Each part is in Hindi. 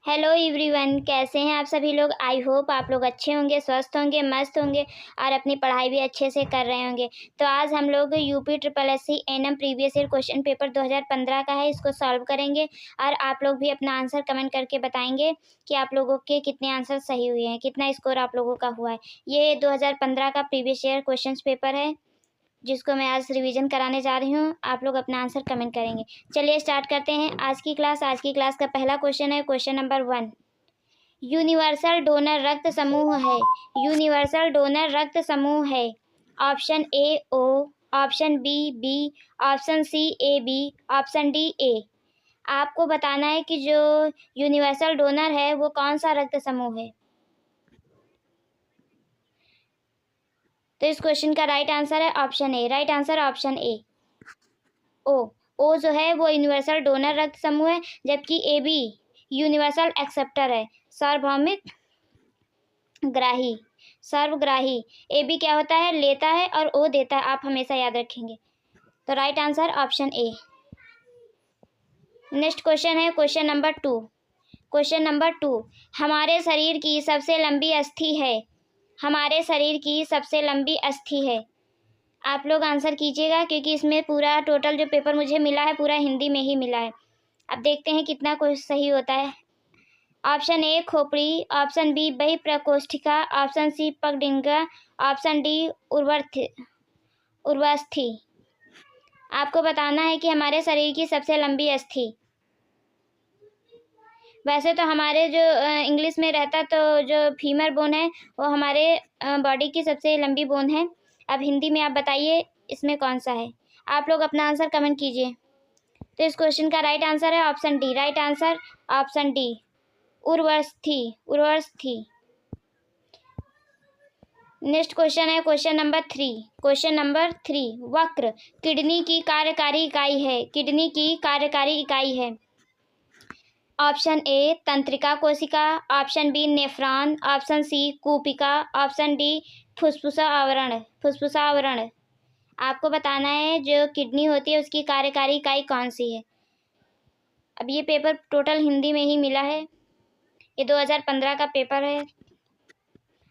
हेलो एवरीवन, कैसे हैं आप सभी लोग। आई होप आप लोग अच्छे होंगे, स्वस्थ होंगे, मस्त होंगे और अपनी पढ़ाई भी अच्छे से कर रहे होंगे। तो आज हम लोग UP triple SC NM previous year question paper 2015 का है, इसको सॉल्व करेंगे और आप लोग भी अपना आंसर कमेंट करके बताएंगे कि आप लोगों के कितने आंसर सही हुए हैं, कितना स्कोर आप लोगों का हुआ है। ये 2015 का प्रीवियस ईयर क्वेश्चन पेपर है जिसको मैं आज रिवीजन कराने जा रही हूँ। आप लोग अपना आंसर कमेंट करेंगे। चलिए स्टार्ट करते हैं आज की क्लास। आज की क्लास का पहला क्वेश्चन है क्वेश्चन नंबर 1। यूनिवर्सल डोनर रक्त समूह है। यूनिवर्सल डोनर रक्त समूह है। Option A O, option B B, option C A B, option D A. आपको बताना है कि जो यूनिवर्सल डोनर है वो कौन सा रक्त समूह है। तो इस क्वेश्चन का राइट आंसर है option A. Right answer option A ओ जो है वो यूनिवर्सल डोनर रक्त समूह है, जबकि ए बी यूनिवर्सल एक्सेप्टर है, सार्वभौमिक ग्राही, सर्वग्राही। ए बी क्या होता है, लेता है, और ओ देता है। आप हमेशा याद रखेंगे। तो right answer option A. Next question है क्वेश्चन नंबर 2। क्वेश्चन नंबर 2, हमारे शरीर की सबसे लंबी अस्थि है। हमारे शरीर की सबसे लंबी अस्थि है। आप लोग आंसर कीजिएगा क्योंकि इसमें पूरा टोटल जो पेपर मुझे मिला है पूरा हिंदी में ही मिला है। अब देखते हैं कितना कुछ सही होता है। ऑप्शन ए खोपड़ी, ऑप्शन बी बहिप्रकोष्ठिका, ऑप्शन सी पगडिंगा, ऑप्शन डी उर्वास्थि। आपको बताना है कि हमारे शरीर की सबसे लंबी अस्थि। वैसे तो हमारे जो इंग्लिश में रहता तो जो फीमर बोन है वो हमारे बॉडी की सबसे लंबी बोन है। अब हिंदी में आप बताइए इसमें कौन सा है। आप लोग अपना आंसर कमेंट कीजिए। तो इस क्वेश्चन का राइट आंसर है option D. Right answer option D, उर्वस्थि। नेक्स्ट क्वेश्चन है क्वेश्चन नंबर 3। क्वेश्चन नंबर 3, वक्र किडनी की कार्यकारी इकाई है। किडनी की कार्यकारी इकाई है। ऑप्शन ए तंत्रिका कोशिका, option B nephron, option C कूपिका, ऑप्शन डी फुफ्फुसा आवरण। आपको बताना है जो किडनी होती है उसकी कार्यकारी इकाई कौन सी है। अब ये पेपर टोटल हिंदी में ही मिला है। ये 2015 का पेपर है।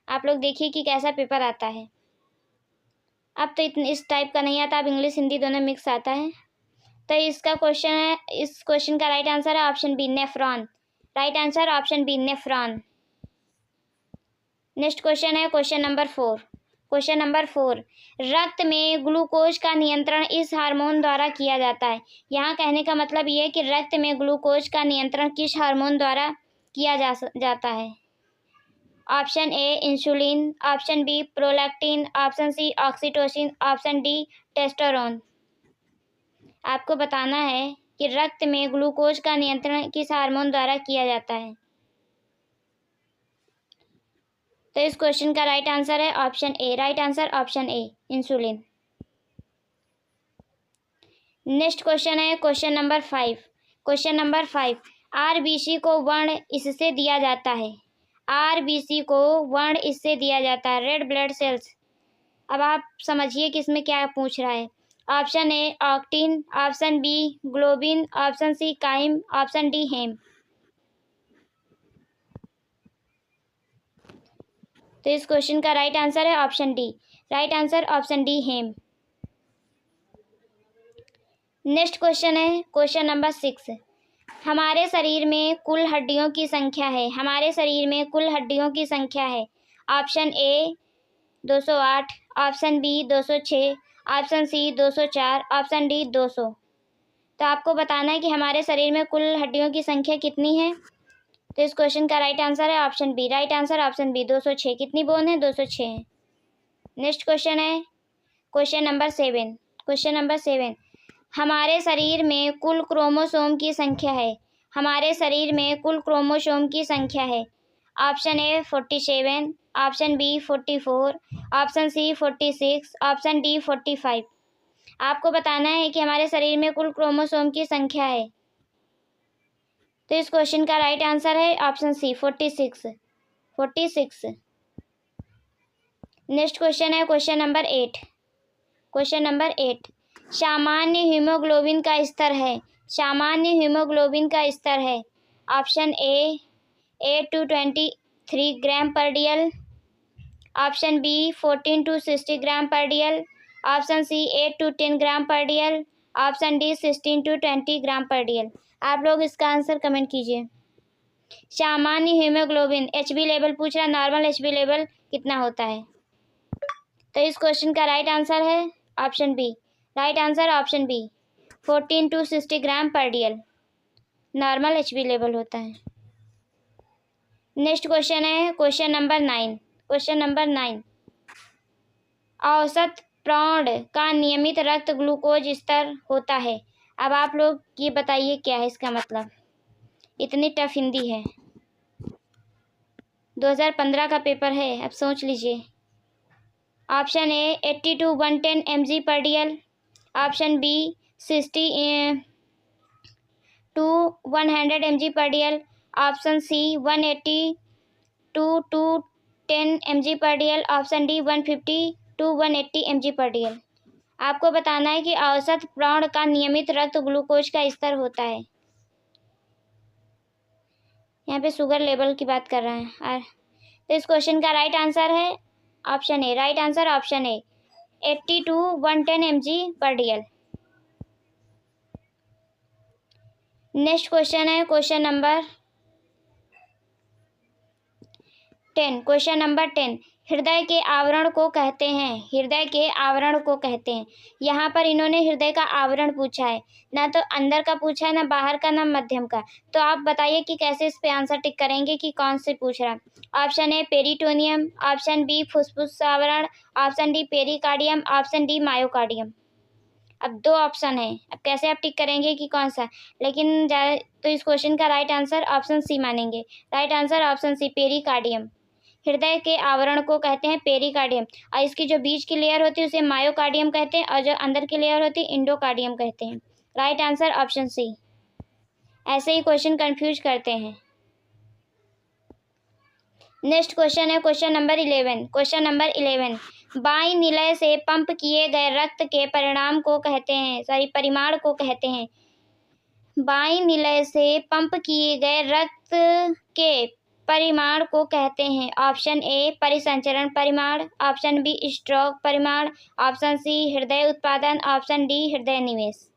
आप लोग देखिए कि कैसा पेपर आता है। अब तो इस टाइप का नहीं आता, अब इंग्लिश हिंदी दोनों मिक्स आता है। तो इसका क्वेश्चन है, इस क्वेश्चन का राइट आंसर है option B nephron. Right answer option B nephron. Next question है क्वेश्चन नंबर 4। क्वेश्चन नंबर 4, रक्त में ग्लूकोज का नियंत्रण इस हार्मोन द्वारा किया जाता है। यहाँ कहने का मतलब ये है कि रक्त में ग्लूकोज का नियंत्रण किस हार्मोन द्वारा किया जाता है। Option A insulin, option B prolactin, option C oxytocin, option D testosterone. आपको बताना है कि रक्त में ग्लूकोज का नियंत्रण किस हार्मोन द्वारा किया जाता है। तो इस क्वेश्चन का राइट आंसर है option A. Right answer option A insulin. Next question है क्वेश्चन नंबर 5। क्वेश्चन नंबर 5, आरबीसी को वर्ण इससे दिया जाता है। आरबीसी को वर्ण इससे दिया जाता है, रेड ब्लड सेल्स। अब आप समझिए कि इसमें क्या पूछ रहा है। Option A actin, option B globin, option C chyme, option D haem. तो इस क्वेश्चन का राइट आंसर है option D. Right answer option D haem. Next question है क्वेश्चन नंबर 6। हमारे शरीर में कुल हड्डियों की संख्या है। हमारे शरीर में कुल हड्डियों की संख्या है। Option A 208, option B 206, option C 204, option D 200। तो आपको बताना है कि हमारे शरीर में कुल हड्डियों की संख्या कितनी है। तो इस क्वेश्चन का राइट आंसर है option B. Right answer option B 206। कितनी बोन है, 206 है। नेक्स्ट क्वेश्चन है क्वेश्चन नंबर 7। क्वेश्चन नंबर 7, हमारे शरीर में कुल क्रोमोसोम की संख्या है। हमारे शरीर में कुल क्रोमोसोम की संख्या है। Option A 47, option B 44, option C 46, option D 45। आपको बताना है कि हमारे शरीर में कुल क्रोमोसोम की संख्या है। तो इस क्वेश्चन का राइट आंसर है ऑप्शन सी 46। नेक्स्ट क्वेश्चन है क्वेश्चन नंबर 8। क्वेश्चन नंबर 8, सामान्य हीमोग्लोबिन का स्तर है। सामान्य हीमोग्लोबिन का स्तर है। Option A 8 to 23 gram per DL, option B 14 to 60 gram per DL, option C 8 to 10 gram per DL, option D 16 to 20 gram per DL। आप लोग इसका आंसर कमेंट कीजिए। सामान्य हीमोग्लोबिन HB लेवल पूछ रहा, नॉर्मल HB लेवल कितना होता है? तो इस क्वेश्चन का राइट आंसर है option B. Right answer option B 14 to 60 gram per DL normal HB level होता है। नेक्स्ट क्वेश्चन है क्वेश्चन नंबर 9। क्वेश्चन नंबर 9, औसत प्राण का नियमित रक्त ग्लूकोज स्तर होता है। अब आप लोग ये बताइए क्या है इसका मतलब। इतनी टफ हिंदी है, 2015 का पेपर है, अब सोच लीजिए। Option A 80 to 110 mg per DL, option B 60 to 100 mg per DL, option C 180 to 210 mg per DL, option D 150 to 180 mg per DL। आपको बताना है कि औसत प्राण का नियमित रक्त ग्लूकोज का स्तर होता है। यहाँ पे शुगर लेवल की बात कर रहे हैं। तो इस क्वेश्चन का राइट आंसर है option A. Right answer option A 80 to 110 mg per DL। Next question है क्वेश्चन नंबर 10। क्वेश्चन नंबर 10, हृदय के आवरण को कहते हैं। हृदय के आवरण को कहते हैं। यहाँ पर इन्होंने हृदय का आवरण पूछा है, ना तो अंदर का पूछा है, ना बाहर का, ना मध्यम का। तो आप बताइए कि कैसे इस पे आंसर टिक करेंगे कि कौन से पूछ रहा है। Option A peritoneum, option B फुफ्फुस आवरण, option D pericardium, option D myocardium. अब दो ऑप्शन है, अब कैसे आप टिक करेंगे कि कौन सा। लेकिन तो इस क्वेश्चन का राइट आंसर ऑप्शन सी मानेंगे। Right answer option C pericardium. हृदय के आवरण को कहते हैं पेरिकार्डियम, और इसकी जो बीच की लेयर होती है उसे मायोकार्डियम कहते हैं, और जो अंदर की लेयर होती है इंडोकार्डियम कहते हैं। Right answer option C. ऐसे ही क्वेश्चन कंफ्यूज करते हैं। नेक्स्ट क्वेश्चन है क्वेश्चन नंबर 11। क्वेश्चन नंबर 11, बाईं निलय से पंप किए गए रक्त के परिमाण को कहते हैं। बाईं निलय से पंप किए गए रक्त के परिमाण को कहते हैं। ऑप्शन ए परिसंचरण परिमाण, ऑप्शन बी स्ट्रोक परिमाण, ऑप्शन सी हृदय उत्पादन, ऑप्शन डी हृदय निवेश।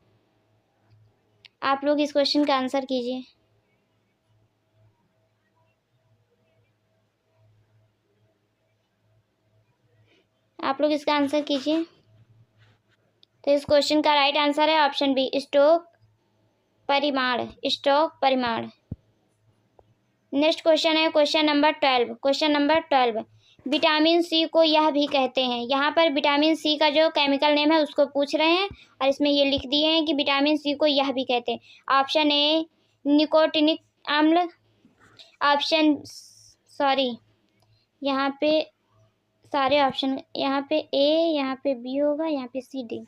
आप लोग इस क्वेश्चन का आंसर कीजिए। आप लोग इसका आंसर कीजिए। तो इस क्वेश्चन का राइट आंसर है ऑप्शन बी स्ट्रोक परिमाण। नेक्स्ट क्वेश्चन है question number 12। Question number 12, vitamin C को यह भी कहते हैं। यहाँ पर विटामिन सी का जो केमिकल नेम है उसको पूछ रहे हैं, और इसमें ये लिख दिए हैं कि विटामिन सी को यह भी कहते हैं। ऑप्शन ए निकोटिनिक अम्ल, यहाँ पे सारे ऑप्शन, यहाँ पे ए, यहाँ पे बी होगा, यहाँ पे C, D.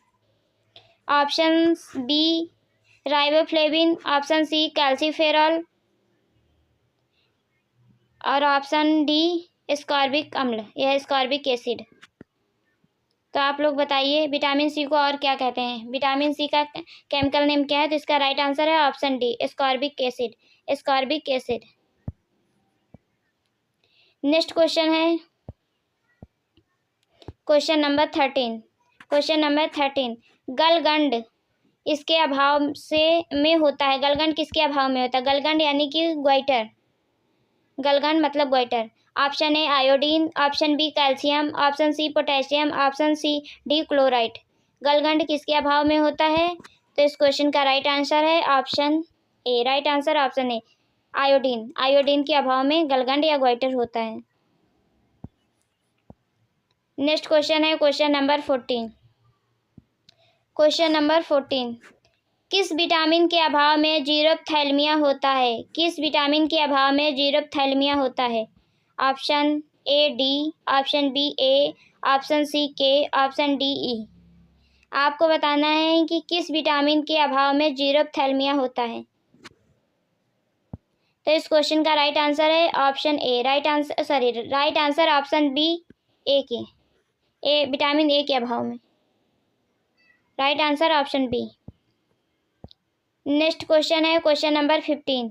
Option B riboflavin, option C calciferol, और ऑप्शन डी स्कॉर्बिक अम्ल या स्कॉर्बिक एसिड। तो आप लोग बताइए विटामिन सी को और क्या कहते हैं। विटामिन सी का केमिकल नेम क्या है? तो इसका राइट आंसर है option D ascorbic acid. Next question है क्वेश्चन नंबर 13। गलगंड इसके अभाव में होता है। गलगंड किसके अभाव में होता है? गलगंड यानी कि ग्वाइटर। गलगंड मतलब goitre. Option A iodine, option B calcium, option C potassium, option C D chloride. गलगंड किसके अभाव में होता है? तो इस क्वेश्चन का राइट आंसर है option A. Right answer option A iodine. Iodine के अभाव में गलगंड या ग्वाइटर होता है। नेक्स्ट क्वेश्चन है क्वेश्चन नंबर 14। किस विटामिन के अभाव में जीरोप्थैल्मिया होता है? किस विटामिन के अभाव में जीरोप्थैल्मिया होता है? Option A D, option B A, option C K, option D E. आपको बताना है कि किस विटामिन के अभाव में जीरोप्थैल्मिया होता है। तो इस क्वेश्चन का राइट आंसर है option A. Right answer option B vitamin A के अभाव में। Right answer option B. Next question है क्वेश्चन नंबर 15।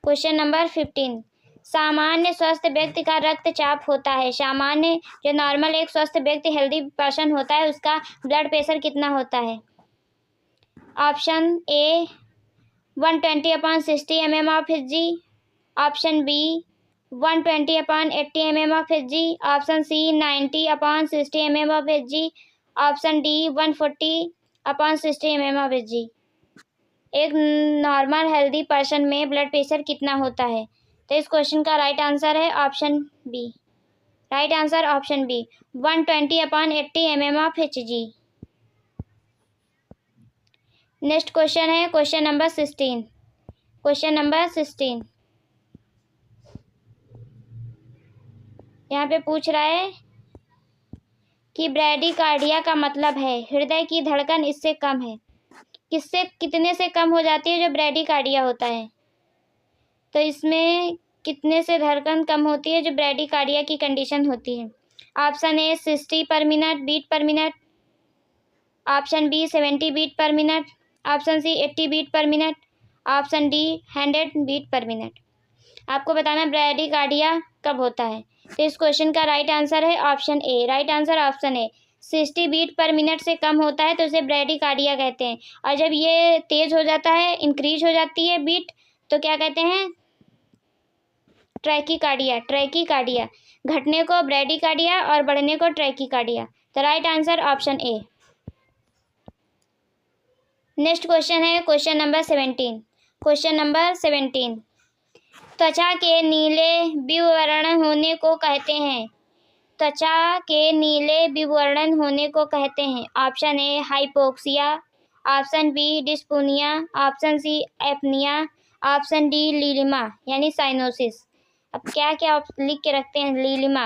क्वेश्चन नंबर 15, सामान्य स्वस्थ व्यक्ति का रक्तचाप होता है। सामान्य जो नॉर्मल एक स्वस्थ व्यक्ति हेल्दी पर्सन होता है उसका ब्लड प्रेशर कितना होता है? Option A 120/60 mm of Hg, option B 120/80 mm of Hg, option C 90/60 mm of Hg, option D 140/60 mm of Hg। एक नॉर्मल हेल्दी पर्सन में ब्लड प्रेशर कितना होता है? तो इस क्वेश्चन का राइट आंसर है option B. Right answer option B 120/80 mm of Hg। Next question है क्वेश्चन नंबर 16। क्वेश्चन नंबर 16 यहाँ पे पूछ रहा है कि ब्रैडीकार्डिया का मतलब है हृदय की धड़कन इससे कम है। किससे कितने से कम हो जाती है जो ब्रैडीकार्डिया होता है? तो इसमें कितने से धड़कन कम होती है जो ब्रैडीकार्डिया की कंडीशन होती है? Option A 60 beat per minute, option B 70 beat per minute, option C 80 beat per minute, option D 100 beat per minute. आपको बताना ब्रैडीकार्डिया कब होता है। तो इस क्वेश्चन का राइट आंसर है option A. Right answer option A 60 beat per minute से कम होता है तो उसे ब्रैडीकार्डिया कहते हैं। और जब ये तेज हो जाता है, इंक्रीज हो जाती है बीट, तो क्या कहते हैं? ट्रैकीकार्डिया। ट्रैकीकार्डिया घटने को ब्रैडीकार्डिया और बढ़ने को ट्रैकीकार्डिया। तो right answer option A. Next question है क्वेश्चन नंबर 17। क्वेश्चन नंबर 17, त्वचा के नीले विवरण होने को कहते हैं। त्वचा के नीले विवरण होने को कहते हैं। Option A hypoxia, option B dyspnoea, option C apnoea, option D लीलिमा यानी साइनोसिस। अब क्या क्या लिख के रखते हैं लीलिमा,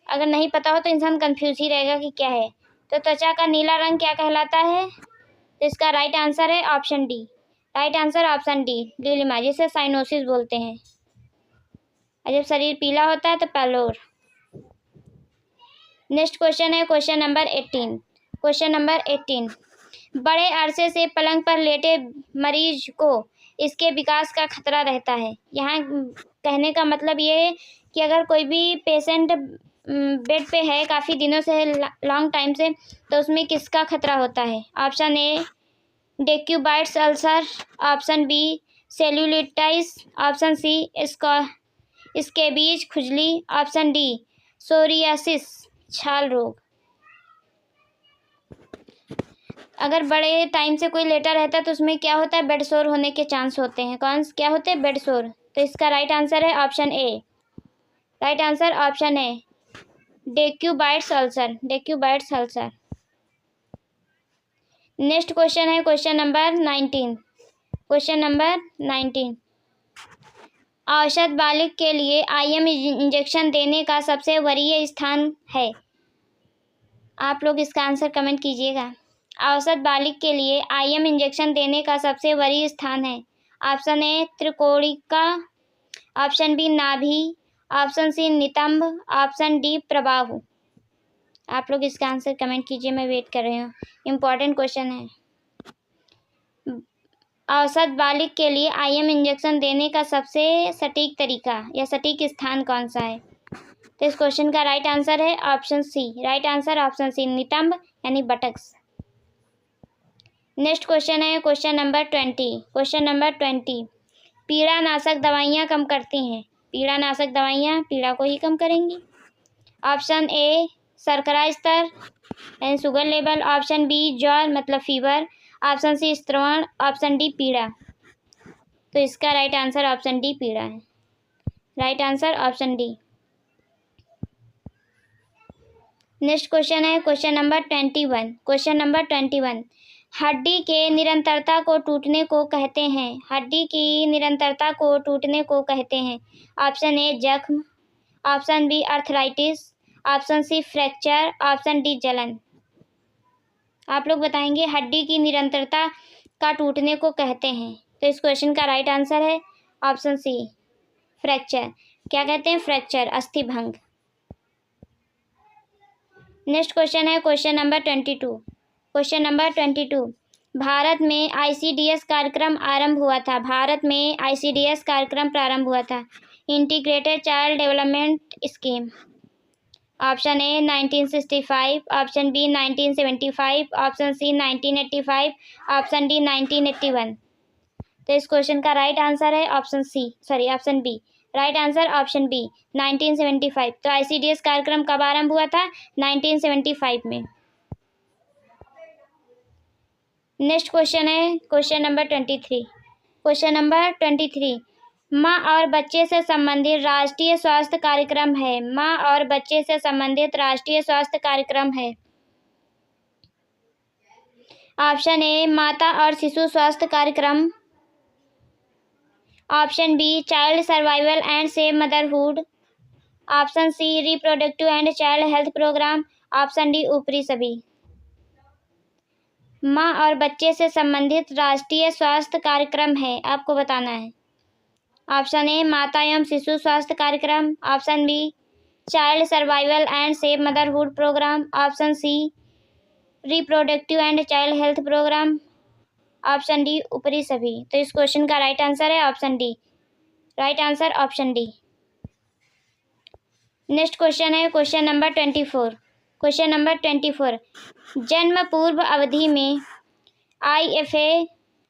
अगर नहीं पता हो तो इंसान कंफ्यूज ही रहेगा कि क्या है। तो त्वचा का नीला रंग क्या कहलाता है? तो इसका राइट आंसर है option D. Right answer option D लीलिमा, जिसे साइनोसिस बोलते हैं। और जब शरीर पीला होता है तो पैलोर। नेक्स्ट क्वेश्चन है क्वेश्चन नंबर 18। क्वेश्चन नंबर 18, बड़े अरसे से पलंग पर लेटे मरीज को इसके विकास का खतरा रहता है। यहाँ कहने का मतलब ये है कि अगर कोई भी पेशेंट बेड पे है काफ़ी दिनों से, लॉन्ग टाइम से, तो उसमें किसका खतरा होता है? Option A decubitus ulcer, option B cellulitis, option C scabies खुजली, ऑप्शन डी सोरियासिस छाल रोग। अगर बड़े टाइम से कोई लेटा रहता है तो उसमें क्या होता है? बेड सोर होने के चांस होते हैं। कौन क्या होते हैं? Bed sore. तो इसका राइट आंसर है option A. Right answer option A decubitus ulcer. Decubitus ulcer. Next question है क्वेश्चन नंबर 19। क्वेश्चन नंबर 19, औसत बालिग के लिए IM इंजेक्शन देने का सबसे वरीय स्थान है। आप लोग इसका आंसर कमेंट कीजिएगा। औसत बालिग के लिए IM इंजेक्शन देने का सबसे वरीय स्थान है। ऑप्शन ए त्रिकोणिका, ऑप्शन बी नाभि, ऑप्शन सी नितंब, ऑप्शन डी प्रबाहु। आप लोग इसका आंसर कमेंट कीजिए, मैं वेट कर रही हूँ। इम्पॉर्टेंट क्वेश्चन है। औसत बालिग के लिए IM इंजेक्शन देने का सबसे सटीक तरीका या सटीक स्थान कौन सा है? तो इस क्वेश्चन का राइट आंसर है option C. Right answer option C नितंब यानी बटक्स। नेक्स्ट क्वेश्चन है क्वेश्चन नंबर 20। क्वेश्चन नंबर 20, पीड़ानाशक दवाइयाँ कम करती हैं। पीड़ानाशक दवाइयाँ पीड़ा को ही कम करेंगी। ऑप्शन ए शर्करा स्तर यानी शुगर लेवल, ऑप्शन बी ज्वर मतलब फीवर, ऑप्शन सी स्त्रवण, ऑप्शन डी पीड़ा। तो इसका राइट आंसर ऑप्शन डी पीड़ा है। Right answer option D. Next question है क्वेश्चन नंबर 21। क्वेश्चन नंबर 21, हड्डी के निरंतरता को टूटने को कहते हैं। हड्डी की निरंतरता को टूटने को कहते हैं। ऑप्शन ए जख्म, option B arthritis, option C fracture, option D जलन। आप लोग बताएंगे हड्डी की निरंतरता का टूटने को कहते हैं। तो इस क्वेश्चन का राइट आंसर है ऑप्शन सी फ्रैक्चर। क्या कहते हैं? फ्रैक्चर, अस्थि भंग। नेक्स्ट क्वेश्चन है question number 22। Question number 22, Bharat में ICDS कार्यक्रम आरंभ हुआ था? भारत में ICDS कार्यक्रम प्रारंभ हुआ था। Integrated child development scheme. Option A 1965, option B 1975, option C 1985, option D 1981। तो इस क्वेश्चन का राइट आंसर है option B. Right answer option B 1975। तो ICDS कार्यक्रम कब आरंभ हुआ था? 1975 में। नेक्स्ट क्वेश्चन है क्वेश्चन नंबर 23। क्वेश्चन नंबर 23 माँ और बच्चे से संबंधित राष्ट्रीय स्वास्थ्य कार्यक्रम है। माँ और बच्चे से संबंधित राष्ट्रीय स्वास्थ्य कार्यक्रम है। ऑप्शन ए माता और शिशु स्वास्थ्य कार्यक्रम, option B child survival and safe motherhood, option C reproductive and child health programme, option D ऊपरी सभी। माँ और बच्चे से संबंधित राष्ट्रीय स्वास्थ्य कार्यक्रम है, आपको बताना है। ऑप्शन ए माता एवं शिशु स्वास्थ्य कार्यक्रम, option B child survival and safe motherhood programme, option C reproductive and child health programme, option D ऊपरी सभी। तो इस क्वेश्चन का राइट आंसर है option D. Right answer option D. Next question है क्वेश्चन नंबर 24। क्वेश्चन नंबर 24 जन्म पूर्व अवधि में IFA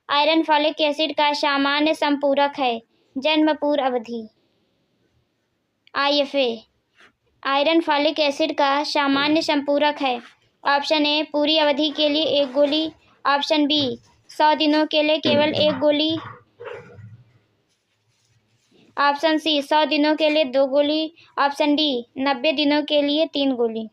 आयरन फॉलिक एसिड का सामान्य संपूरक है। जन्म पूर्व अवधि IFA आयरन फॉलिक एसिड का सामान्य संपूरक है। ऑप्शन ए पूरी अवधि के लिए 1 गोली, ऑप्शन बी 100 दिनों के लिए केवल 1 गोली, ऑप्शन सी 100 दिनों के लिए 2 गोली, ऑप्शन डी 90 दिनों के लिए 3 गोली।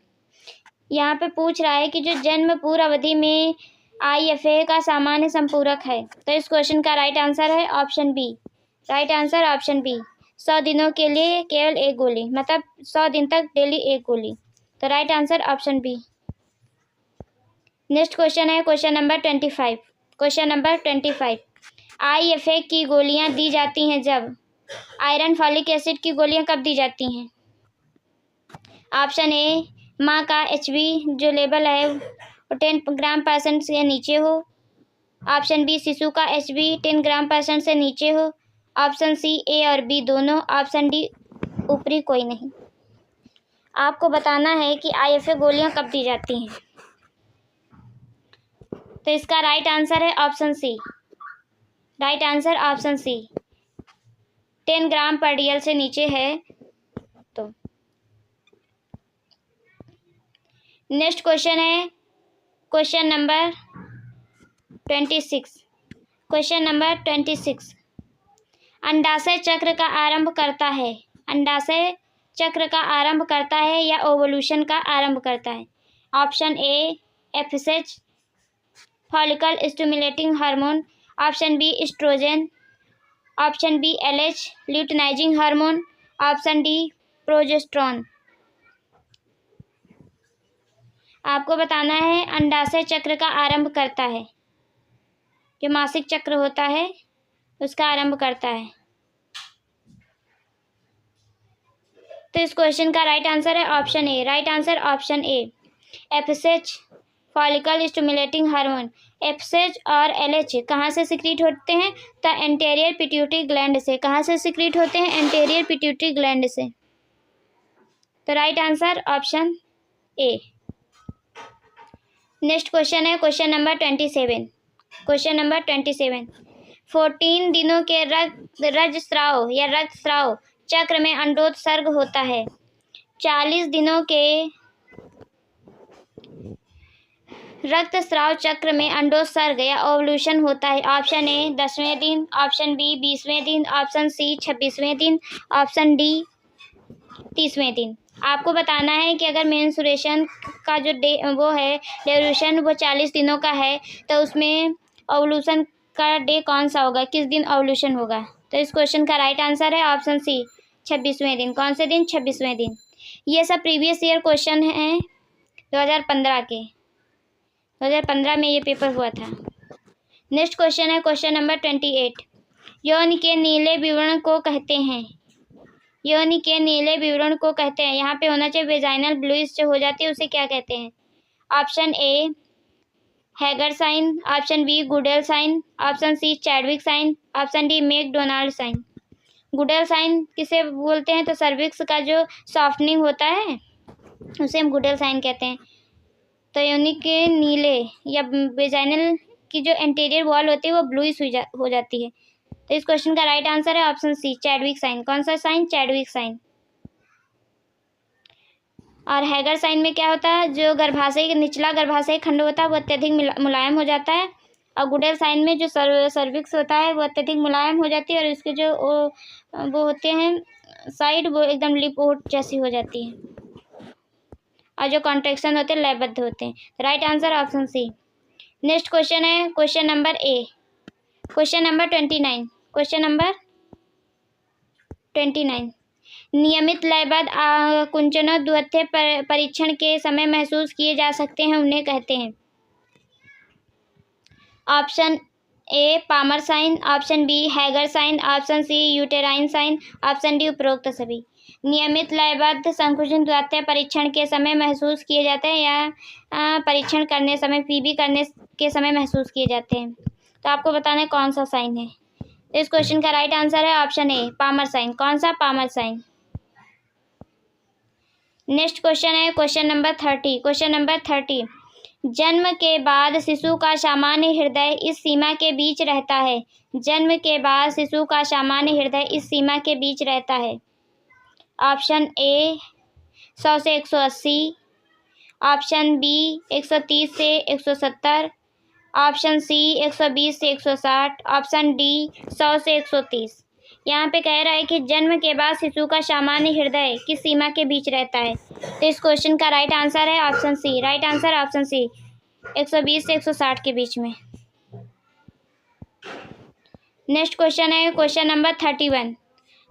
यहाँ पे पूछ रहा है कि जो जन्म पूर्व अवधि में IFA का सामान्य संपूरक है। तो इस क्वेश्चन का राइट आंसर है option B. Right answer option B 100 दिनों के लिए केवल 1 गोली, मतलब 100 दिन तक डेली 1 गोली। तो right answer option B. Next question है question number 25। Question number 25 IFA की गोलियां दी जाती हैं जब? आयरन फॉलिक एसिड की गोलियां कब दी जाती हैं? ऑप्शन ए माँ का HB जो लेवल है वो 10 ग्राम % से नीचे हो, ऑप्शन बी शिशु का HB 10 ग्राम % से नीचे हो, ऑप्शन सी ए और बी दोनों, ऑप्शन डी ऊपरी कोई नहीं। आपको बताना है कि IFA गोलियां कब दी जाती हैं। तो इसका राइट आंसर है option C. Right answer option C 10 gram per DL से नीचे है तो। नेक्स्ट क्वेश्चन है क्वेश्चन नंबर 26। क्वेश्चन नंबर 26 अंडाशय चक्र का आरंभ करता है। अंडाशय चक्र का आरंभ करता है या ओवल्यूशन का आरंभ करता है? Option A FSH follicle stimulating hormone, option B estrogen, option B LH luteinizing hormone, option D progesterone. आपको बताना है अंडाशय चक्र का आरंभ करता है, जो मासिक चक्र होता है उसका आरंभ करता है। तो इस क्वेश्चन का राइट आंसर है option A. Right answer option A FSH follicle stimulating hormone. FSH और LH कहाँ से सिक्रीट होते हैं? तो एंटीरियर पिट्यूटरी ग्लैंड से। कहाँ से सिक्रीट होते हैं? एंटीरियर पिट्यूटरी ग्लैंड से। तो right answer option A. Next question है क्वेश्चन नंबर 27। क्वेश्चन नंबर 27 14 दिनों के रजस्राव या रक्तस्राव चक्र में अंडोत्सर्ग होता है। 40 दिनों के रक्तस्राव चक्र में अंडोत्सर्ग या ओवल्यूशन होता है। ऑप्शन ए 10वें दिन, ऑप्शन बी 20वें दिन, ऑप्शन सी 26वें दिन, ऑप्शन डी 30वें दिन। आपको बताना है कि अगर मेंस्ट्रुएशन का जो वो है ड्यूरेशन वो 40 दिनों का है तो उसमें ओवल्यूशन का डे कौन सा होगा, किस दिन ओवल्यूशन होगा? तो इस क्वेश्चन का राइट आंसर है ऑप्शन सी 26वें दिन। कौन से दिन? 26वें दिन। ये सब प्रीवियस ईयर क्वेश्चन हैं 2015 के। 2015 में ये पेपर हुआ था। नेक्स्ट क्वेश्चन है क्वेश्चन नंबर 28 यौन के नीले विवरण को कहते हैं। यौन के नीले विवरण को कहते हैं। यहाँ पे होना चाहिए वेजाइनल ब्लूइश जो हो जाती है उसे क्या कहते हैं? Option A Hegar sign, option B Goodell sign, option C Chadwick sign, option D McDonald sign. Goodell sign किसे बोलते हैं? तो सर्विक्स का जो सॉफ्टनिंग होता है उसे हम गुडेल साइन कहते हैं। तो योनि के नीले या वेजाइनल की जो एंटीरियर वॉल होती है वो ब्लूइश हो जाती है। तो इस क्वेश्चन का राइट आंसर है ऑप्शन सी चैडविक साइन। कौन सा साइन? Chadwick sign. और हैगर साइन में क्या होता है? जो गर्भाशय निचला गर्भाशय खंड होता है वो अत्यधिक मुलायम हो जाता है, और गुडेल साइन में जो सर्विक्स होता है वो अत्यधिक मुलायम हो जाती है, और इसके जो वो होते हैं साइड वो एकदम लिपोट जैसी हो जाती है, और जो कॉन्ट्रेक्शन होते हैं लयबद्ध होते हैं। Right answer option C. Next question है question number A, question number 29। Question number 29, नियमित लयबद्ध कुंचनों द्वितीय परीक्षण के समय महसूस किए जा सकते हैं, उन्हें कहते हैं। Option A Palmer sign, option B Hegar sign, option C uterine sign, option D उपरोक्त सभी। नियमित लयबद्ध संकुचन द्वितीय परीक्षण के समय महसूस किए जाते हैं या परीक्षण करने समय पीबी करने के समय महसूस किए जाते हैं। तो आपको बताना है कौन सा साइन है। तो इस क्वेश्चन का राइट आंसर है ऑप्शन ए पामर साइन। कौन सा? Palmer sign. नेक्स्ट क्वेश्चन है क्वेश्चन नंबर 30। क्वेश्चन नंबर 30, जन्म के बाद शिशु का सामान्य हृदय इस सीमा के बीच रहता है। जन्म के बाद शिशु का सामान्य हृदय इस सीमा के बीच रहता है। ऑप्शन ए 100 से 180, ऑप्शन बी 130 से 170, ऑप्शन सी 120 से 160, ऑप्शन डी 100 से 130। यहाँ पे कह रहा है कि जन्म के बाद शिशु का सामान्य हृदय किस सीमा के बीच रहता है। तो इस क्वेश्चन का राइट आंसर है option C. Right answer option C 120 से 160 के बीच में। नेक्स्ट क्वेश्चन है question number 31।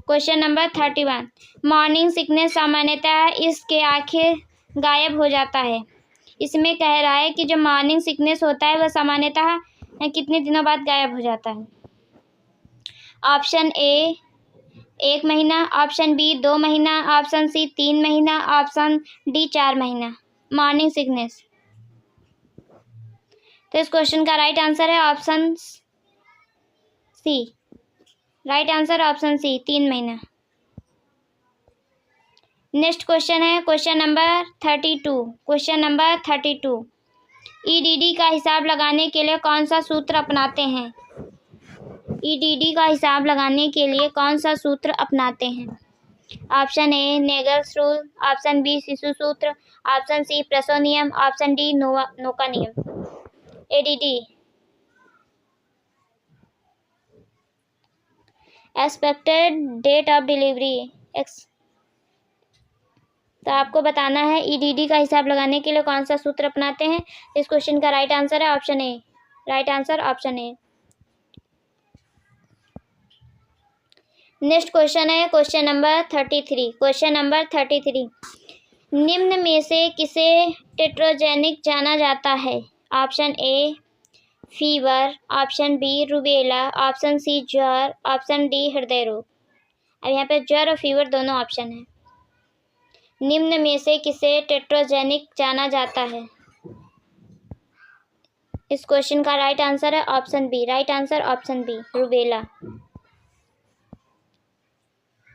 Question number 31, morning sickness सामान्यतः इसके आंखें गायब हो जाता है। इसमें कह रहा है कि जो मॉर्निंग सिकनेस होता है वह सामान्यतः कितने दिनों बाद गायब हो जाता है। ऑप्शन ए 1 महीना, ऑप्शन बी 2 महीना, ऑप्शन सी 3 महीना, ऑप्शन डी 4 महीना। Morning sickness. तो इस क्वेश्चन का राइट आंसर है option C. Right answer option C 3 महीना। नेक्स्ट क्वेश्चन है question number 32। Question number 32, EDD का हिसाब लगाने के लिए कौन सा सूत्र अपनाते हैं। ईडीडी का हिसाब लगाने के लिए कौन सा सूत्र अपनाते हैं। Option A Naegele's rule, option B शिशु सूत्र, ऑप्शन सी प्रसव नियम, ऑप्शन डी नोका नियम। EDD expected date of delivery एक्स। तो आपको बताना है ईडीडी का हिसाब लगाने के लिए कौन सा सूत्र अपनाते हैं। इस क्वेश्चन का राइट आंसर है option A. Right answer option A. Next question है क्वेश्चन नंबर 33। क्वेश्चन नंबर 33, निम्न में से किसे टेट्रोजेनिक जाना जाता है। Option A fever, option B rubella, option C ज्वर, ऑप्शन डी हृदय रोग। अब यहाँ पे ज्वर और फीवर दोनों ऑप्शन है। निम्न में से किसे टेट्रोजेनिक जाना जाता है। इस क्वेश्चन का राइट आंसर है option B. Right answer option B rubella.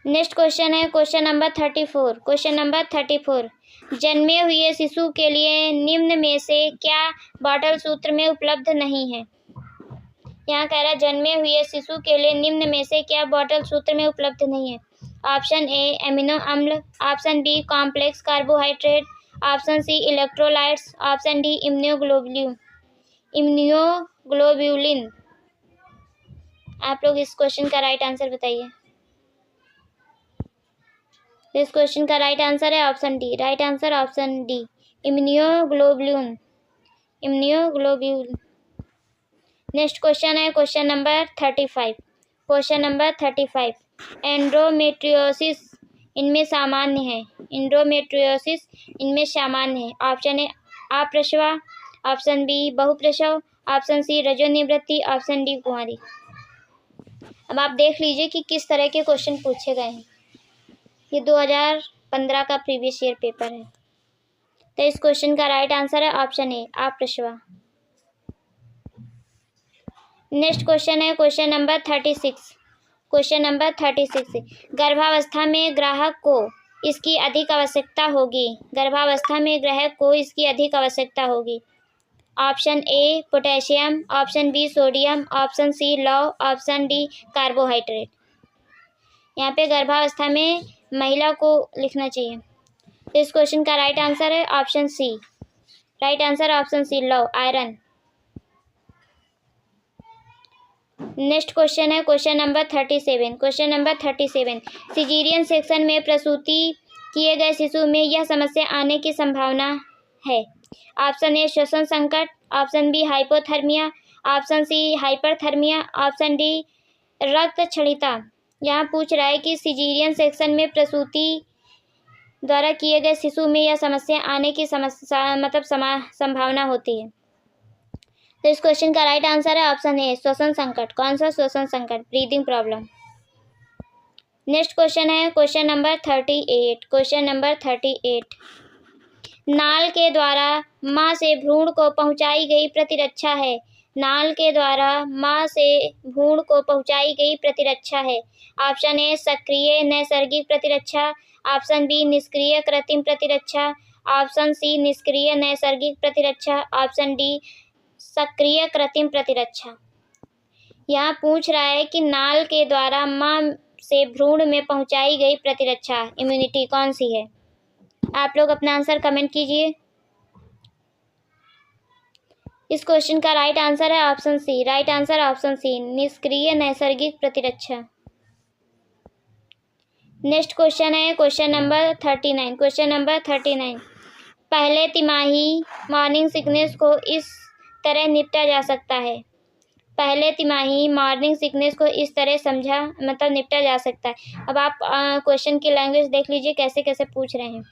Next question है क्वेश्चन नंबर 34। क्वेश्चन नंबर 34, जन्मे हुए शिशु के लिए निम्न में से क्या बॉटल सूत्र में उपलब्ध नहीं है। यहाँ कह रहा है जन्मे हुए शिशु के लिए निम्न में से क्या बॉटल सूत्र में उपलब्ध नहीं है। ऑप्शन ए एमिनो अम्ल, option B complex carbohydrate, option C electrolytes, option D immunoglobulin. आप लोग इस क्वेश्चन का राइट आंसर बताइए। इस क्वेश्चन का राइट आंसर है option D. Right answer option D immunoglobulin. Next question है question number 35। Question number 35, endometriosis इनमें सामान्य है। एंड्रोमेट्रियोसिस इनमें सामान्य है। ऑप्शन ए अप्रसवा, ऑप्शन बी बहुप्रसव, ऑप्शन सी रजोनिवृत्ति, ऑप्शन डी कुंवारी। अब आप देख लीजिए कि किस तरह के क्वेश्चन पूछे गए हैं। ये 2015 का प्रीवियस ईयर पेपर है। तो इस क्वेश्चन का राइट आंसर है ऑप्शन ए अप्रसवा। नेक्स्ट क्वेश्चन है क्वेश्चन नंबर 36। क्वेश्चन नंबर 36, गर्भावस्था में ग्राहक को इसकी अधिक आवश्यकता होगी। गर्भावस्था में ग्राहक को इसकी अधिक आवश्यकता होगी। Option A potassium, option B sodium, option C लौह, ऑप्शन डी कार्बोहाइड्रेट। यहाँ पे गर्भावस्था में महिला को लिखना चाहिए। तो इस क्वेश्चन का राइट आंसर है option C. Right answer option C लौह, आयरन। नेक्स्ट क्वेश्चन है question number 37। Question number 37, caesarean section में प्रसूति किए गए शिशु में यह समस्या आने की संभावना है। ऑप्शन ए श्वसन संकट, option B hypothermia, option C hyperthermia, option D रक्त क्षणिता। यहाँ पूछ रहा है कि सिजेरियन सेक्शन में प्रसूति द्वारा किए गए शिशु में यह समस्या आने की संभावना होती है। तो इस क्वेश्चन का राइट आंसर है ऑप्शन ए श्वसन संकट। कौन सा श्वसन संकट? Breathing problem. नेक्स्ट क्वेश्चन है क्वेश्चन नंबर 38। क्वेश्चन नंबर 38, नाल के द्वारा मां से भ्रूण को पहुंचाई गई प्रतिरक्षा है। नाल के द्वारा मां से भ्रूण को पहुंचाई गई प्रतिरक्षा है। ऑप्शन ए सक्रिय नैसर्गिक प्रतिरक्षा, ऑप्शन बी निष्क्रिय कृत्रिम प्रतिरक्षा, ऑप्शन सी निष्क्रिय नैसर्गिक प्रतिरक्षा, ऑप्शन डी सक्रिय कृत्रिम प्रतिरक्षा। यहाँ पूछ रहा है कि नाल के द्वारा मां से भ्रूण में पहुंचाई गई प्रतिरक्षा इम्यूनिटी कौन सी है। आप लोग अपना आंसर कमेंट कीजिए। इस क्वेश्चन का राइट आंसर है option C. Right answer option C निष्क्रिय नैसर्गिक प्रतिरक्षा। नेक्स्ट क्वेश्चन है क्वेश्चन नंबर 39। क्वेश्चन नंबर 39, पहले तिमाही मॉर्निंग सिकनेस को इस तरह निपटा जा सकता है। पहले तिमाही मॉर्निंग सिकनेस को इस तरह निपटा जा सकता है। अब आप क्वेश्चन की लैंग्वेज देख लीजिए कैसे कैसे पूछ रहे हैं।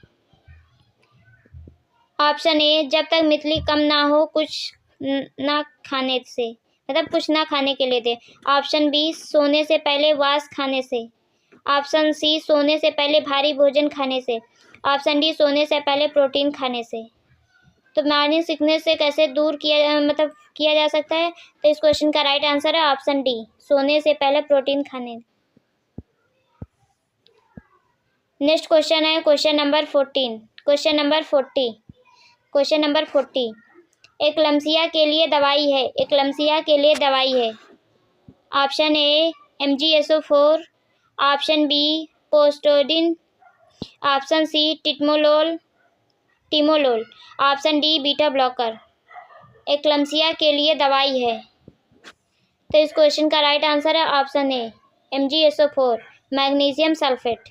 ऑप्शन ए जब तक मितली कम ना हो कुछ ना खाने से, कुछ ना खाने के लिए दे। ऑप्शन बी सोने से पहले वास खाने से। ऑप्शन सी सोने से पहले भारी भोजन खाने से। ऑप्शन डी सोने से पहले प्रोटीन खाने से। तो मॉर्निंग सिकनेस से कैसे दूर किया जा सकता है। तो इस क्वेश्चन का राइट आंसर है ऑप्शन डी सोने से पहले प्रोटीन खाने। नेक्स्ट क्वेश्चन है question number 14। Question number 40। Question number 40, eclampsia के लिए दवाई है। एक्लम्सिया के लिए दवाई है। Option A MgSO4, option B पोस्टोडिन, option C timolol, option D beta blocker. Eclampsia के लिए दवाई है। तो इस क्वेश्चन का राइट आंसर है option A MgSO4 magnesium sulphate.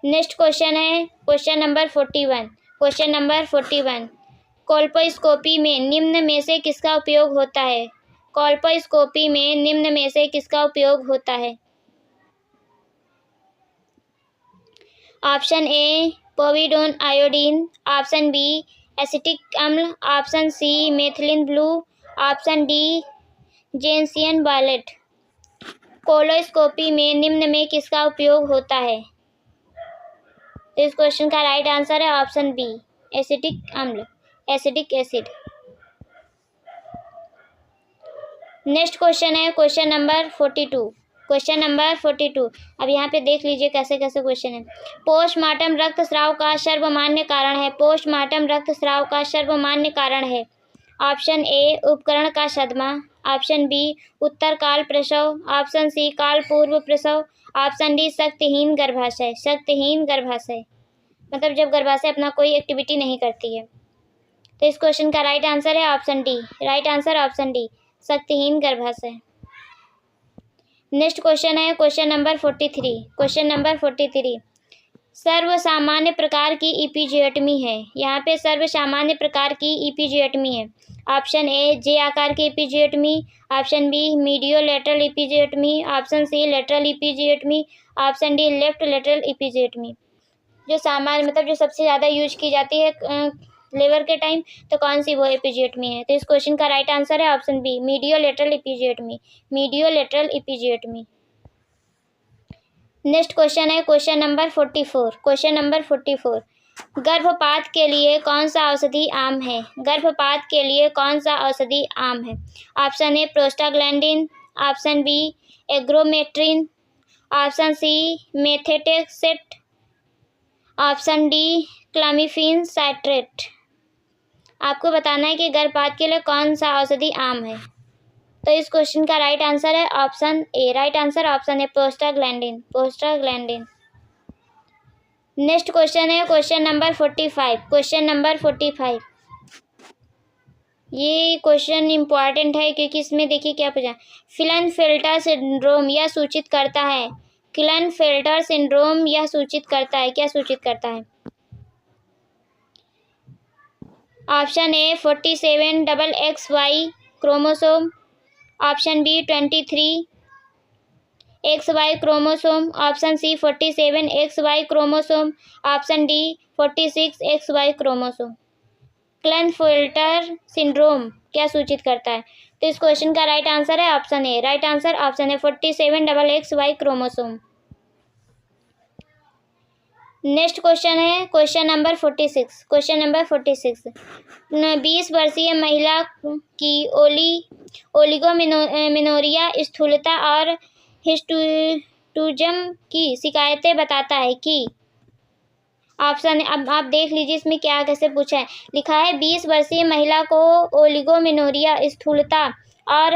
Next question है question number 41। Question number 41, colposcopy में निम्न में से किसका उपयोग होता है। कोल्पोस्कोपी में निम्न में से किसका उपयोग होता है। Option A povidone iodine, option B acetic अम्ल, option C methylene blue, option D gentian violet. Colposcopy में निम्न में किसका उपयोग होता है। तो इस क्वेश्चन का राइट आंसर है ऑप्शन बी एसिटिक अम्ल, एसिटिक एसिड। नेक्स्ट क्वेश्चन है क्वेश्चन नंबर 42। क्वेश्चन नंबर 42, अब यहाँ पे देख लीजिए कैसे कैसे क्वेश्चन है। पोस्टमार्टम रक्तस्राव का सर्वमान्य कारण है। पोस्टमार्टम रक्तस्राव का सर्वमान्य कारण है। ऑप्शन ए उपकरण का सदमा, ऑप्शन बी उत्तरकाल प्रसव, ऑप्शन सी काल पूर्व प्रसव, ऑप्शन डी शक्तिहीन गर्भाशय। शक्तिहीन गर्भाशय जब गर्भाशय अपना कोई एक्टिविटी नहीं करती है। तो इस क्वेश्चन का राइट आंसर है option D. Right answer option D शक्तिहीन गर्भाशय। नेक्स्ट क्वेश्चन है क्वेश्चन नंबर 43। क्वेश्चन नंबर 43, सर्वसामान्य प्रकार की इपिजियोटमी है। यहाँ पे सर्वसामान्य प्रकार की इपिजियोटमी है। ऑप्शन ए जे आकार की episiotomy, option B medio lateral episiotomy, option C lateral episiotomy, option D left lateral episiotomy. जो सामान्य जो सबसे ज़्यादा यूज की जाती है लेबर के टाइम, तो कौन सी वो एपिजियोटमी है। तो इस क्वेश्चन का राइट आंसर है option B medio lateral episiotomy. Medio lateral episiotomy. Next question है क्वेश्चन नंबर 44। क्वेश्चन नंबर 44, गर्भपात के लिए कौन सा औषधि आम है? गर्भपात के लिए कौन सा औषधि आम है? Option A prostaglandin, option B ergometrine, option C methotrexate, option D clomiphene citrate. आपको बताना है कि गर्भपात के लिए कौन सा औषधि आम है। तो इस क्वेश्चन का राइट आंसर है option A. Right answer option A prostaglandin, prostaglandin. Next question है क्वेश्चन नंबर 45। क्वेश्चन नंबर 45, ये क्वेश्चन इंपॉर्टेंट है क्योंकि इसमें देखिए क्या पूछा। क्लिनेफेल्टर सिंड्रोम यह सूचित करता है, क्लिनेफेल्टर सिंड्रोम यह सूचित करता है, क्या सूचित करता है? Option A 47 double XY chromosome, option B 23 XY chromosome, option C 47 XY chromosome, option D 46 XY chromosome. Klinefelter syndrome क्या सूचित करता है? तो इस क्वेश्चन का राइट आंसर है option A. Right answer option A 47 double XY chromosome. Next question है क्वेश्चन नंबर 46। क्वेश्चन नंबर 46, 20 वर्षीय महिला की ओलिगोमेनोरिया, स्थूलता और हिस्टुटिज्म की शिकायतें बताता है कि ऑप्शन। अब आप देख लीजिए इसमें क्या कैसे पूछा है। लिखा है 20 वर्षीय महिला को ओलिगोमेनोरिया, स्थूलता और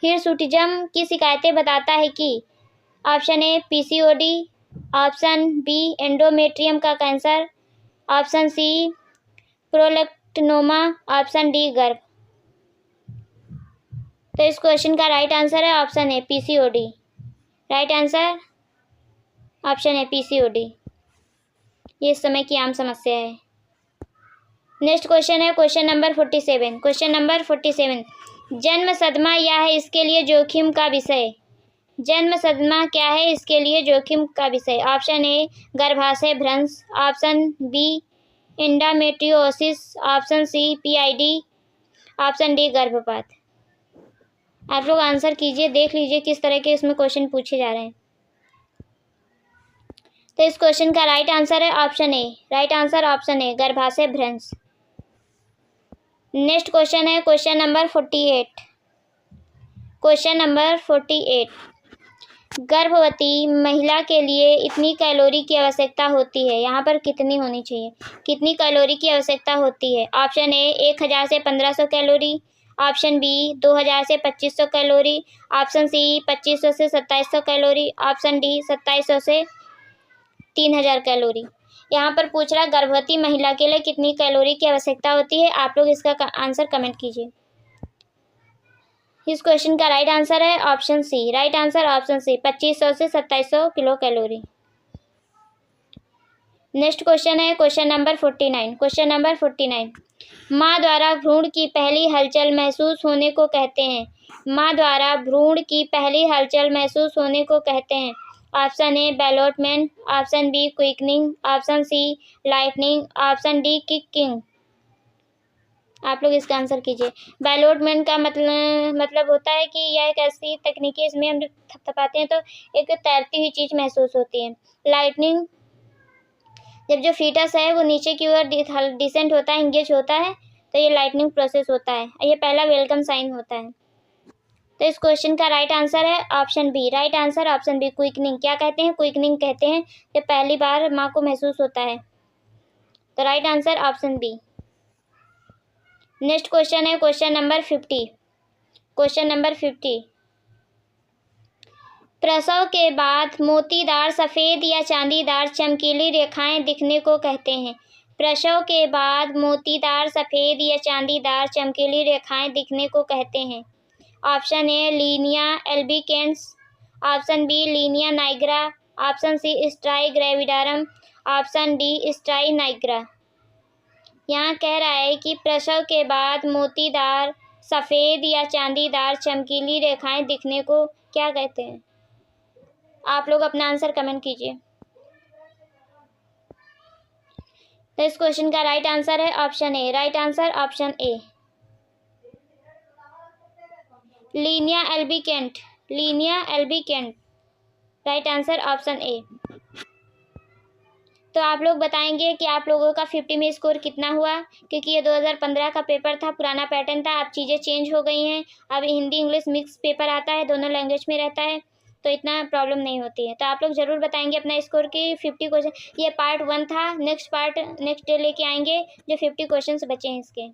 हिर्सुटिज्म की शिकायतें बताता है कि option A PCOD, option B endometrium का cancer, option C prolactinoma, option D गर्भ। तो इस क्वेश्चन का राइट आंसर है option A PCOD। Right answer option A PCOD। ये इस समय की आम समस्या है। नेक्स्ट क्वेश्चन है क्वेश्चन नंबर 47। क्वेश्चन नंबर 47, जन्म सदमा या है इसके लिए जोखिम का विषय। जन्म सदमा क्या है इसके लिए जोखिम का विषय? ऑप्शन ए गर्भाशय भ्रंश, option B endometriosis, option C PID, option D गर्भपात। आप लोग आंसर कीजिए, देख लीजिए किस तरह के इसमें क्वेश्चन पूछे जा रहे हैं। तो इस क्वेश्चन का राइट आंसर है option A. Right answer option A गर्भाशय भ्रंश। नेक्स्ट क्वेश्चन है क्वेश्चन नंबर 48। क्वेश्चन नंबर 48, गर्भवती महिला के लिए इतनी कैलोरी की आवश्यकता होती है। यहाँ पर कितनी होनी चाहिए, कितनी कैलोरी की आवश्यकता होती है? ऑप्शन ए 1000 से 1500 कैलोरी, ऑप्शन बी 2000 से 2500 कैलोरी, ऑप्शन सी 2500 से 2700 कैलोरी, ऑप्शन डी 2700 से 3000 कैलोरी। यहाँ पर पूछ रहा है गर्भवती महिला के लिए कितनी कैलोरी की आवश्यकता होती है। आप लोग इसका आंसर कमेंट कीजिए। इस क्वेश्चन का राइट आंसर है option C. Right answer option C 2500 से 2700 किलो कैलोरी। नेक्स्ट क्वेश्चन है क्वेश्चन नंबर 49। क्वेश्चन नंबर 49, माँ द्वारा भ्रूण की पहली हलचल महसूस होने को कहते हैं। माँ द्वारा भ्रूण की पहली हलचल महसूस होने को कहते हैं। Option A development, option B quickening, option C lightning, option D kicking. आप लोग इसका आंसर कीजिए। डेवलपमेंट का मतलब होता है कि यह एक ऐसी तकनीक है इसमें हम जब थपथपाते हैं तो एक तैरती हुई चीज़ महसूस होती है। लाइटनिंग, जब जो फीटस है वो नीचे की ओर डिसेंट होता है, इंगेज होता है, तो ये लाइटनिंग प्रोसेस होता है। ये पहला वेलकम साइन होता है। तो इस क्वेश्चन का राइट आंसर है option B. Right answer option B quickening. क्या कहते हैं? क्विकनिंग कहते हैं जब पहली बार माँ को महसूस होता है। तो right answer option B. Next question है क्वेश्चन नंबर 50। क्वेश्चन नंबर 50, प्रसव के बाद मोतीदार सफ़ेद या चांदीदार चमकीली रेखाएं दिखने को कहते हैं। प्रसव के बाद मोतीदार सफ़ेद या चांदीदार चमकीली रेखाएं दिखने को कहते हैं। Option A linea albicans, option B linea nigra, option C striae gravidarum, option D striae nigra. यहाँ कह रहा है कि प्रसव के बाद मोतीदार सफ़ेद या चांदीदार चमकीली रेखाएं दिखने को क्या कहते हैं? आप लोग अपना आंसर कमेंट कीजिए। तो इस क्वेश्चन का राइट आंसर है option A. Right answer option A linea albicans, linea albicans. Right answer option A. तो आप लोग बताएंगे कि आप लोगों का 50 में स्कोर कितना हुआ, क्योंकि ये 2015 का पेपर था, पुराना पैटर्न था। अब चीज़ें चेंज हो गई हैं, अब हिंदी इंग्लिश मिक्स पेपर आता है, दोनों लैंग्वेज में रहता है, तो इतना प्रॉब्लम नहीं होती है। तो आप लोग ज़रूर बताएंगे अपना स्कोर कि 50 क्वेश्चन। ये पार्ट 1 था, नेक्स्ट पार्ट नेक्स्ट डे लेके आएंगे जो 50 क्वेश्चन बचे हैं इसके।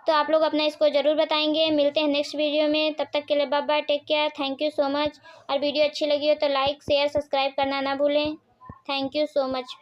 तो आप लोग अपना इसको ज़रूर बताएंगे। मिलते हैं नेक्स्ट वीडियो में, तब तक के लिए bye bye, take care, thank you so much. और वीडियो अच्छी लगी हो तो लाइक शेयर सब्सक्राइब करना ना भूलें। Thank you so much.